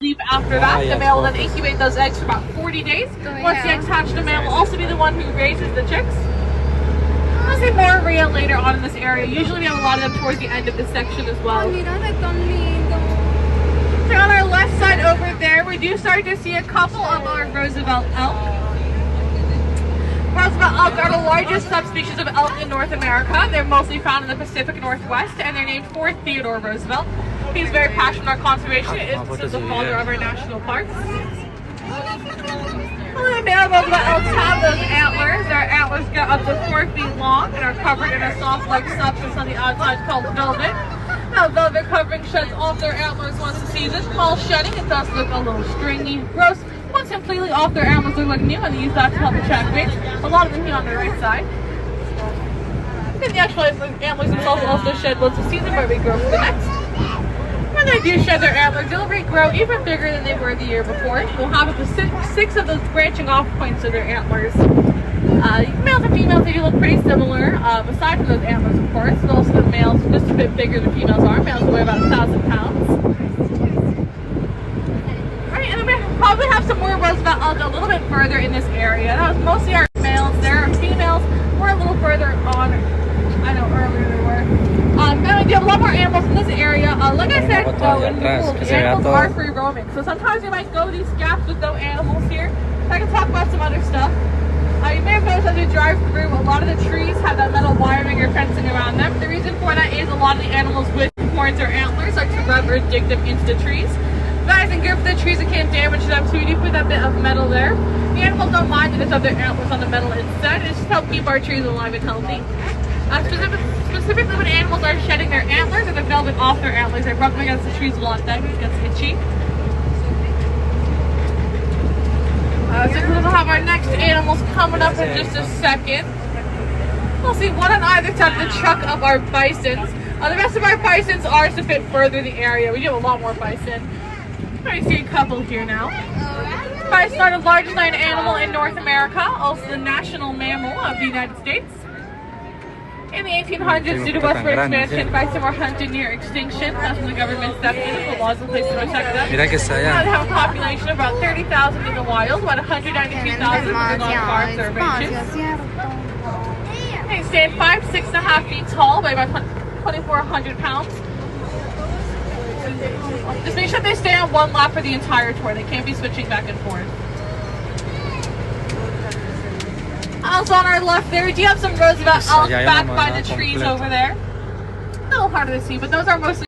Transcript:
leave after that. The male will then incubate those eggs for about 40 days. Once the eggs hatch, the male will also be the one who raises the chicks. I'll see more real later on in this area. Usually we have a lot of them towards the end of this section as well. So on our left side over there, we do start to see a couple of our Roosevelt elk. Roosevelt elk are the largest subspecies of elk in North America. They're mostly found in the Pacific Northwest, and they're named for Theodore Roosevelt. He's very passionate about conservation. He is the father of our national parks. The male Roosevelt elks have those antlers. Their antlers get up to 4 feet long and are covered in a soft-like substance on the outside called velvet. Now, velvet covering sheds off their antlers once a season. Called shedding, it does look a little stringy, gross. Once completely off, their antlers look like new, and they use that to help attract mates. A lot of them here on the right side. And the actual antlers themselves also shed once a season, where we grow for the next. When they do shed their antlers, they'll regrow even bigger than they were the year before. We'll have up to six of those branching off points of their antlers. Males and females, they do look pretty similar, aside from those antlers, of course. But also the males are just a bit bigger than females are. Males weigh about 1,000 pounds. Alright, and then we probably have some more Roosevelt elk a little bit further in this area. That was mostly our males. There are females. We're a little further on. I know earlier there were. Now we do have a lot more animals in this area. Like I said, though, in the pool, the animals are free roaming. So sometimes you might go these gaps with no animals here. I can talk about some other stuff. You may have noticed as you drive through, a lot of the trees have that metal wiring or fencing around them. The reason for that is a lot of the animals with horns or antlers like to rub or dig them into the trees. That isn't good for the trees, it can damage them, so we do put that bit of metal there. The animals don't mind that it's of their antlers on the metal instead. It just helps keep our trees alive and healthy. Specifically when animals are shedding their antlers or the velvet off their antlers, they rub them against the trees a lot then, it gets itchy. So we'll have our next animals coming up in just a second. We'll see one on either side of the truck of our bisons. The rest of our bisons are just a bit further in the area. We do have a lot more bison. I see a couple here now. Bison are the largest land animal in North America, also the national mammal of the United States. In the 1800s, due to westward expansion, bison were hunted near extinction. That's when the government stepped in and put laws in place to protect them. Now they have a population of about 30,000 in the wild, about 193,000 on farms or ranches. They stand 6.5 feet tall, weigh about 2,400 pounds. Just make sure they stay on one lap for the entire tour. They can't be switching back and forth. Also on our left there, we do have some Roosevelt elk back by the trees over there. A little harder to see, but those are mostly